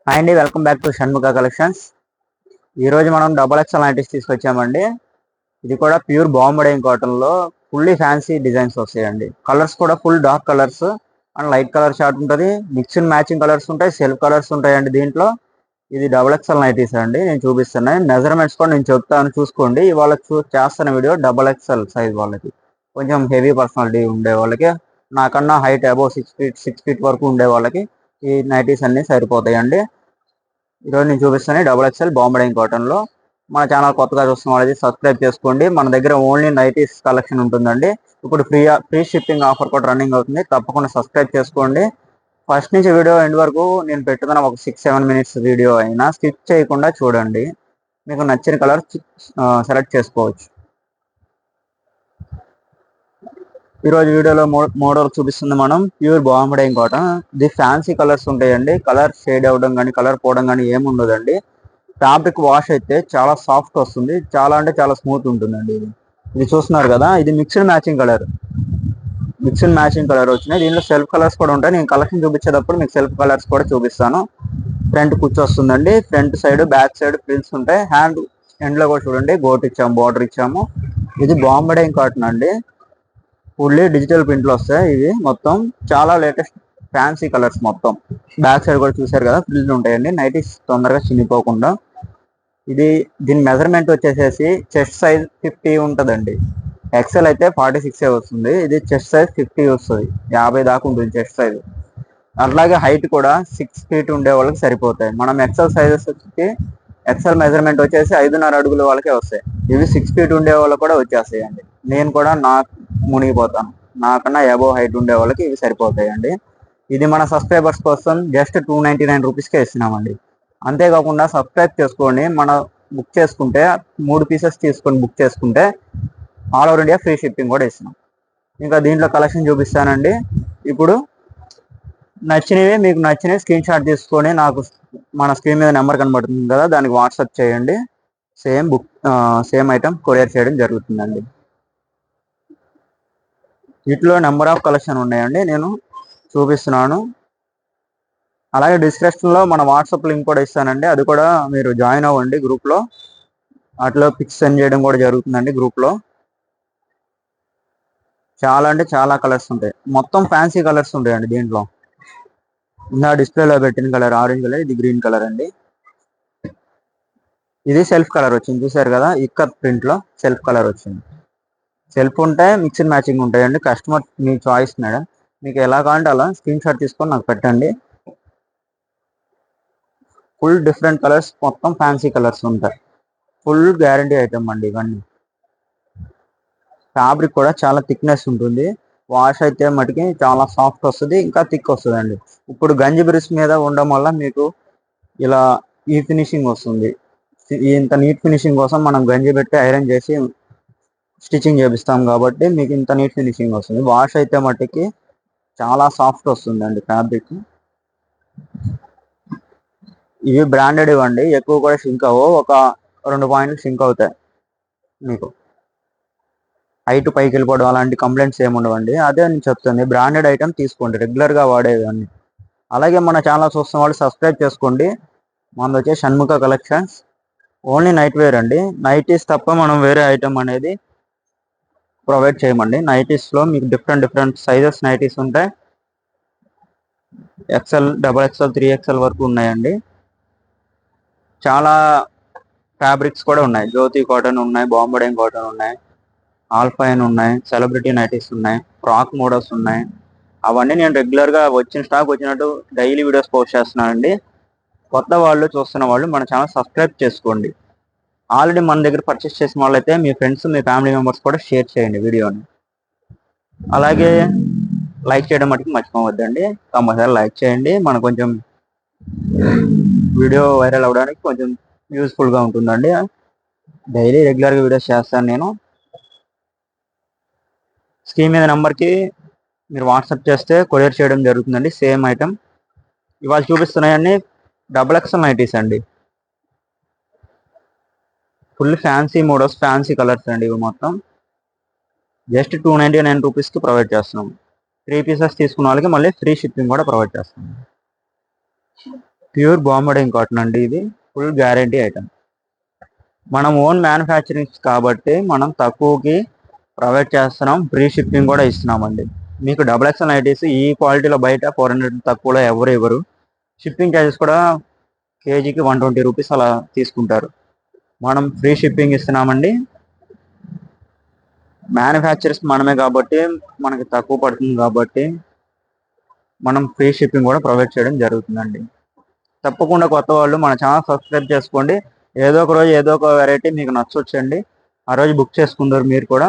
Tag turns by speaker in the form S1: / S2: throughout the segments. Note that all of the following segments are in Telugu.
S1: హాయ్ అండి, welcome back to Shanmukha collections. ఈరోజు మనం డబల్ ఎక్స్ఎల్ నైటీస్ తీసుకొచ్చామండి. ఇది కూడా ప్యూర్ బాంబడైన్ కాటన్లో ఫుల్లీ ఫ్యాన్సీ డిజైన్స్ వస్తాయండి. కలర్స్ కూడా full dark colours and light colour short ఉంటుంది. మిక్స్డ్ మ్యాచింగ్ కలర్స్ ఉంటాయి, సెల్ఫ్ కలర్స్ ఉంటాయండి దీంట్లో. ఇది డబల్ ఎక్స్ఎల్ నైటీస్ అండి, నేను చూపిస్తున్నాను. మెజర్మెంట్స్ కూడా నేను చెప్తాను, చూసుకోండి. ఇవాళ చేస్తున్న వీడియో డబల్ ఎక్స్ఎల్ సైజ్ వాళ్ళకి, కొంచెం హెవీ పర్సనాలిటీ ఉండే వాళ్ళకి, నాకన్నా హైట్ అబౌవ్ 6 ఫీట్ వరకు ఉండే వాళ్ళకి ఈ నైటీస్ అన్ని సరిపోతాయండి. ఈరోజు నేను చూపిస్తాను డబుల్ ఎక్స్ఎల్ బాంబడైన్ కాటన్లో. మన ఛానల్ కొత్తగా చూస్తున్న వాళ్ళది సబ్స్క్రైబ్ చేసుకోండి. మన దగ్గర ఓన్లీ నైటీస్ కలెక్షన్ ఉంటుందండి. ఇప్పుడు ఫ్రీ షిప్పింగ్ ఆఫర్ కూడా రన్నింగ్ అవుతుంది, తప్పకుండా సబ్స్క్రైబ్ చేసుకోండి. ఫస్ట్ నుంచి వీడియో ఎండ్ వరకు నేను పెట్టుకున్న ఒక 6-7 మినిట్స్ వీడియో అయినా స్కిప్ చేయకుండా చూడండి. మీకు నచ్చిన కలర్ సెలెక్ట్ చేసుకోవచ్చు. ఈరోజు వీడియోలో మోడల్ చూపిస్తుంది మనం ప్యూర్ బాంబడైన్ కాటన్. ఇది ఫ్యాన్సీ కలర్స్ ఉంటాయండి. కలర్ షేడ్ అవ్వడం కానీ కలర్ పోవడం కానీ ఏమి ఉండదండి. ఫ్యాబ్రిక్ వాష్ అయితే చాలా సాఫ్ట్ వస్తుంది, చాలా అంటే చాలా స్మూత్ ఉంటుందండి. ఇది చూస్తున్నారు కదా, ఇది మిక్స్డ్ మ్యాచింగ్ కలర్ వచ్చినాయి. దీనిలో సెల్ఫ్ కలర్స్ కూడా ఉంటాయి. నేను కలెక్షన్ చూపించేటప్పుడు మీకు సెల్ఫ్ కలర్స్ కూడా చూపిస్తాను. ఫ్రంట్ కుచ్చు వస్తుందండి, front side back side frills ఉంటాయి. హ్యాండ్ ఎండ్ లో కూడా చూడండి గోట్ ఇచ్చాము, బార్డర్ ఇచ్చాము. ఇది బాంబడైన్ కాటన్ అండి, ఫుల్లీ డిజిటల్ ప్రింట్లు వస్తాయి. ఇవి మొత్తం చాలా లేటెస్ట్ ఫ్యాన్సీ కలర్స్. మొత్తం బ్యాక్ సైడ్ కూడా చూసారు కదా, ఫ్రిల్స్ ఉంటాయండి. నైటీస్ తొందరగా చినిపోకుండా. దీని మెజర్మెంట్ వచ్చేసేసి చెస్ట్ సైజ్ 50 ఉంటుందండి. ఎక్సెల్ అయితే 46 వస్తుంది. ఇది చెస్ట్ సైజ్ 50 వస్తుంది, 50 దాకా ఉంటుంది చెస్ట్ సైజ్. అట్లాగే హైట్ కూడా 6 ఫీట్ ఉండే వాళ్ళకి సరిపోతాయి. మనం ఎక్సెల్ సైజెస్ ఎక్సెల్ మెజర్మెంట్ వచ్చేసి 5.5 అడుగుల వాళ్ళకే వస్తాయి. ఇవి 6 ఫీట్ ఉండే వాళ్ళకి కూడా వచ్చేస్తాయండి. నేను కూడా మునిగిపోతాను, నాకన్నా అబోవ్ హైట్ ఉండే వాళ్ళకి ఇవి సరిపోతాయండి. ఇది మన సబ్స్క్రైబర్స్ కోసం జస్ట్ 299 రూపీస్కే ఇస్తున్నామండి. అంతేకాకుండా సబ్స్క్రైబ్ చేసుకోండి. బుక్ చేసుకుంటే 3 పీసెస్ తీసుకొని బుక్ చేసుకుంటే all over India free shipping కూడా ఇస్తున్నాం. ఇంకా దీంట్లో కలెక్షన్ చూపిస్తానండి. ఇప్పుడు మీకు నచ్చినవి స్క్రీన్ షాట్ తీసుకొని నాకు మన స్క్రీన్ మీద నెంబర్ కనబడుతుంది కదా, దానికి వాట్సాప్ చేయండి. సేమ్ ఐటమ్ కొరియర్ చేయడం జరుగుతుందండి. వీటిలో నెంబర్ ఆఫ్ కలెక్షన్ ఉన్నాయండి, నేను చూపిస్తున్నాను. అలాగే డిస్క్రిప్షన్లో మన వాట్సాప్ లింక్ కూడా ఇస్తానండి, అది కూడా మీరు జాయిన్ అవ్వండి గ్రూప్లో. అట్లా పిక్స్ సెండ్ చేయడం కూడా జరుగుతుందండి గ్రూప్లో. చాలా అంటే చాలా కలర్స్ ఉంటాయి, మొత్తం ఫ్యాన్సీ కలర్స్ ఉంటాయండి దీంట్లో. ఇంకా డిస్ప్లేలో పెట్టిన కలర్ ఆరెంజ్ కలర్, ఇది గ్రీన్ కలర్ అండి. ఇది సెల్ఫ్ కలర్ వచ్చింది, చూసారు కదా, ఇక్కత్ ప్రింట్లో సెల్ఫ్ కలర్ వచ్చింది. సెల్ఫ్ ఉంటాయి, మిక్స్డ్ మ్యాచింగ్ ఉంటాయండి. కస్టమర్ మీ చాయిస్ మేడం, మీకు ఎలా కావాలంటే అలా స్క్రీన్ షాట్ తీసుకొని నాకు పెట్టండి. ఫుల్ డిఫరెంట్ కలర్స్, మొత్తం ఫ్యాన్సీ కలర్స్ ఉంటాయి. ఫుల్ గ్యారంటీ ఐటమ్ అండి ఇవన్నీ. ఫ్యాబ్రిక్ కూడా చాలా థిక్నెస్ ఉంటుంది. వాష్ అయితే మటుకి చాలా సాఫ్ట్ వస్తుంది, ఇంకా థిక్ వస్తుంది అండి. ఇప్పుడు గంజి బ్రష్ మీద ఉండడం వల్ల మీకు ఇలా ఈ ఫినిషింగ్ వస్తుంది. ఇంత నీట్ ఫినిషింగ్ కోసం మనం గంజి పెట్టి ఐరన్ చేసి స్టిచ్చింగ్ చేపిస్తాం కాబట్టి మీకు ఇంత నీట్ ఫినిషింగ్ వస్తుంది. వాష్ అయితే మట్టుకి చాలా సాఫ్ట్ వస్తుంది అండి ఫ్యాబ్రిక్. ఇవి బ్రాండెడ్ ఇవ్వండి, ఎక్కువ కూడా షింక్ అవ్వవు, ఒక 2 పాయింట్లు షింక్ అవుతాయి. మీకు హైట్ పైకి వెళ్ళిపోవడం అలాంటి కంప్లైంట్స్ ఏమి ఉండవండి. అదే నేను చెప్తుంది, బ్రాండెడ్ ఐటమ్ తీసుకోండి, రెగ్యులర్గా వాడేవన్నీ. అలాగే మన ఛానల్ చూస్తున్న వాళ్ళు సబ్స్క్రైబ్ చేసుకోండి. మనది వచ్చే Shanmukha collections, only night wear అండి. నైటీస్ తప్ప మనం వేరే ఐటమ్ అనేది ప్రొవైడ్ చేయమండి. నైటీస్లో మీకు డిఫరెంట్ సైజెస్ నైటీస్ ఉంటాయి. ఎక్సెల్, డబల్ ఎక్సెల్, 3XL వరకు ఉన్నాయండి. చాలా ఫ్యాబ్రిక్స్ కూడా ఉన్నాయి. జ్యోతి కాటన్ ఉన్నాయి, బాంబడైన్ కాటన్ ఉన్నాయి, ఆల్ఫైన్ ఉన్నాయి, సెలబ్రిటీ నైటీస్ ఉన్నాయి, ఫ్రాక్ మోడల్స్ ఉన్నాయి. అవన్నీ నేను రెగ్యులర్గా వచ్చిన స్టాక్ వచ్చినట్టు డైలీ వీడియోస్ పోస్ట్ చేస్తున్నానండి. కొత్త వాళ్ళు చూస్తున్న వాళ్ళు మన ఛానల్ సబ్స్క్రైబ్ చేసుకోండి. ఆల్రెడీ మన దగ్గర పర్చేస్ చేసిన వాళ్ళైతే మీ ఫ్రెండ్స్, మీ ఫ్యామిలీ మెంబర్స్ కూడా షేర్ చేయండి వీడియోని. అలాగే లైక్ చేయడం మటుకు మర్చిపోవద్దండి, కంపల్సరీ లైక్ చేయండి. మనకు కొంచెం వీడియో వైరల్ అవ్వడానికి కొంచెం యూస్ఫుల్గా ఉంటుందండి. డైలీ రెగ్యులర్గా వీడియోస్ చేస్తాను నేను. స్క్రీన్ మీద నెంబర్కి మీరు వాట్సాప్ చేస్తే కొరియర్ చేయడం జరుగుతుందండి. సేమ్ ఐటమ్ ఇవాళ చూపిస్తున్నాయన్నీ డబుల్ ఎక్స్ఎల్ నైటీస్ అండి. Full fancy models, fancy colours అండి. ఇవి మొత్తం జస్ట్ 299 రూపీస్కి ప్రొవైడ్ చేస్తున్నాం. 3 పీసెస్ తీసుకున్న వాళ్ళకి మళ్ళీ ఫ్రీ షిప్పింగ్ కూడా ప్రొవైడ్ చేస్తున్నాం. ప్యూర్ బాంబడింగ్ కాటన్ అండి, ఇది ఫుల్ గ్యారంటీ ఐటమ్. మనం ఓన్ మ్యానుఫ్యాక్చరింగ్ కాబట్టి మనం తక్కువకి ప్రొవైడ్ చేస్తున్నాం, ఫ్రీ షిప్పింగ్ కూడా ఇస్తున్నామండి. మీకు XXL నైటీస్ ఈ క్వాలిటీలో బయట 400 తక్కువలో ఎవరు ఇవ్వరు. షిప్పింగ్ ఛార్జెస్ కూడా కేజీకి 120 రూపీస్ అలా తీసుకుంటారు. మనం ఫ్రీ షిప్పింగ్ ఇస్తున్నామండి. మ్యానుఫ్యాక్చరర్స్ మనమే కాబట్టి మనకి తక్కువ పడుతుంది కాబట్టి మనం ఫ్రీ షిప్పింగ్ కూడా ప్రొవైడ్ చేయడం జరుగుతుందండి. తప్పకుండా కొత్త వాళ్ళు మన ఛానల్ సబ్స్క్రైబ్ చేసుకోండి. ఏదో ఒక రోజు ఏదో ఒక వెరైటీ మీకు నచ్చొచ్చండి, ఆ రోజు బుక్ చేసుకుందరు మీరు కూడా.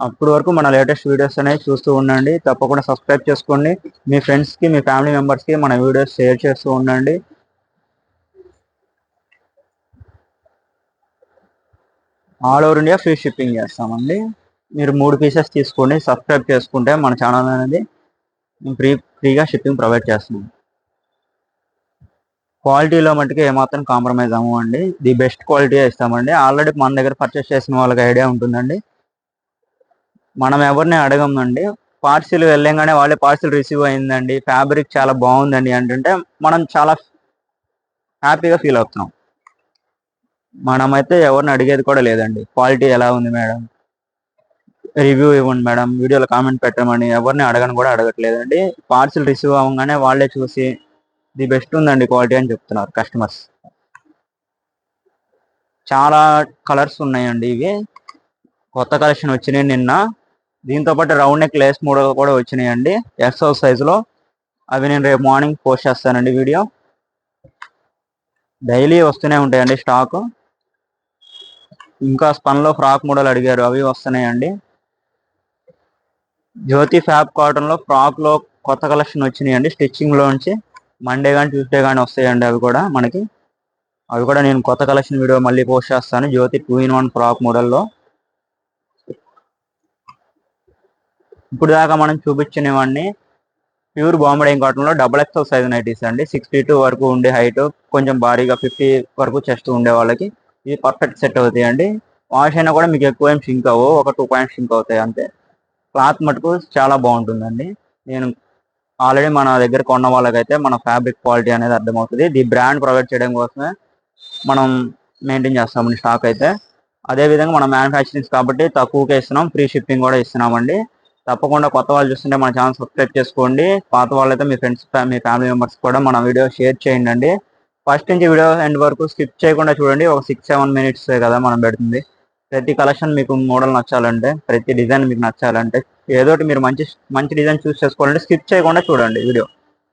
S1: అప్పటి వరకు మన లేటెస్ట్ వీడియోస్ అనేవి చూస్తూ ఉండండి. తప్పకుండా సబ్స్క్రైబ్ చేసుకోండి. మీ ఫ్రెండ్స్కి, మీ ఫ్యామిలీ మెంబర్స్కి మన వీడియోస్ షేర్ చేస్తూ ఉండండి. All over India free shipping చేస్తామండి. మీరు 3 పీసెస్ తీసుకోండి, సబ్స్క్రైబ్ చేసుకుంటే మన ఛానల్ అనేది ఫ్రీగా షిప్పింగ్ ప్రొవైడ్ చేస్తున్నాం. క్వాలిటీలో మట్టుకు ఏమాత్రం కాంప్రమైజ్ అవ్వమండి, ది బెస్ట్ క్వాలిటీ ఇస్తామండి. ఆల్రెడీ మన దగ్గర పర్చేస్ చేసిన వాళ్ళకి ఐడియా ఉంటుందండి. మనం ఎవరిని అడగమండి. పార్సిల్ వెళ్ళంగానే వాళ్ళే పార్సిల్ రిసీవ్ అయిందండి, ఫ్యాబ్రిక్ చాలా బాగుందండి అంటుంటే మనం చాలా హ్యాపీగా ఫీల్ అవుతున్నాం. మనమైతే ఎవరిని అడిగేది కూడా లేదండి, క్వాలిటీ ఎలా ఉంది మేడం, రివ్యూ ఇవ్వండి మేడం, వీడియోలో కామెంట్ పెట్టమని ఎవరిని అడగని కూడా అడగట్లేదండి. పార్సిల్ రిసీవ్ అవ్వగానే వాళ్ళే చూసి ది బెస్ట్ ఉందండి క్వాలిటీ అని చెప్తున్నారు కస్టమర్స్. చాలా కలర్స్ ఉన్నాయండి, ఇవి కొత్త కలెక్షన్ వచ్చినాయి నిన్న. దీంతో పాటు రౌండ్ నెక్ లేస్ మోడల్ కూడా వచ్చినాయండి XL సైజులో. అవి నేను రేపు మార్నింగ్ పోస్ట్ చేస్తానండి వీడియో. డైలీ వస్తూనే ఉంటాయండి స్టాక్. ఇంకా స్పన్లో ఫ్రాక్ మోడల్ అడిగారు, అవి వస్తున్నాయండి. జ్యోతి ఫ్యాబ్ కాటన్లో ఫ్రాక్లో కొత్త కలెక్షన్ వచ్చినాయండి స్టిచ్చింగ్లోంచి. మండే కానీ ట్యూస్డే కానీ వస్తాయండి అవి కూడా మనకి. అవి కూడా నేను కొత్త కలెక్షన్ వీడియో మళ్ళీ పోస్ట్ చేస్తాను. జ్యోతి 2-in-1 ఫ్రాక్ మోడల్లో. ఇప్పుడు దాకా మనం చూపించినవన్నీ ప్యూర్ బాంబడింగ్ కాటన్లో XXL సైజ్ నైటీస్ అండి. 62 వరకు ఉండే హైట్, కొంచెం భారీగా 50 వరకు చెస్ట్ ఉండే వాళ్ళకి ఇది పర్ఫెక్ట్ సెట్ అవుతాయి అండి. వాష్ అయినా కూడా మీకు ఎక్కువ ఏం షింక్ అవ్వవు, ఒక 2 పాయింట్స్ షింక్ అవుతాయి అంతే. క్లాత్ మటుకు చాలా బాగుంటుందండి. నేను ఆల్రెడీ మన దగ్గర కొన్న వాళ్ళకైతే మన ఫ్యాబ్రిక్ క్వాలిటీ అనేది అర్థమవుతుంది. ఇది బ్రాండ్ ప్రొవైడ్ చేయడం కోసమే మనం మెయింటైన్ చేస్తామండి స్టాక్ అయితే. అదేవిధంగా మన మ్యానుఫ్యాక్చరింగ్స్ కాబట్టి తక్కువకే ఇస్తున్నాం, ఫ్రీ షిప్పింగ్ కూడా ఇస్తున్నామండి. తప్పకుండా కొత్త వాళ్ళు చూస్తుంటే మన ఛానల్ సబ్స్క్రైబ్ చేసుకోండి. పాత వాళ్ళైతే మీ ఫ్రెండ్స్, మీ ఫ్యామిలీ మెంబర్స్ కూడా మన వీడియో షేర్ చేయండి. ఫస్ట్ నుంచి వీడియో ఎండ్ వరకు స్కిప్ చేయకుండా చూడండి. ఒక 6-7 మినిట్స్ కదా మనం పెడుతుంది. ప్రతి కలెక్షన్ మీకు మోడల్ నచ్చాలంటే, ప్రతి డిజైన్ మీకు నచ్చాలంటే, ఏదోటి మీరు మంచి మంచి డిజైన్ చూస్ చేసుకోవాలంటే స్కిప్ చేయకుండా చూడండి వీడియో.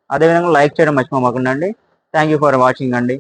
S1: అదేవిధంగా లైక్ చేయడం మర్చిపోమాకండి. థ్యాంక్ యూ ఫర్ వాచింగ్ అండి.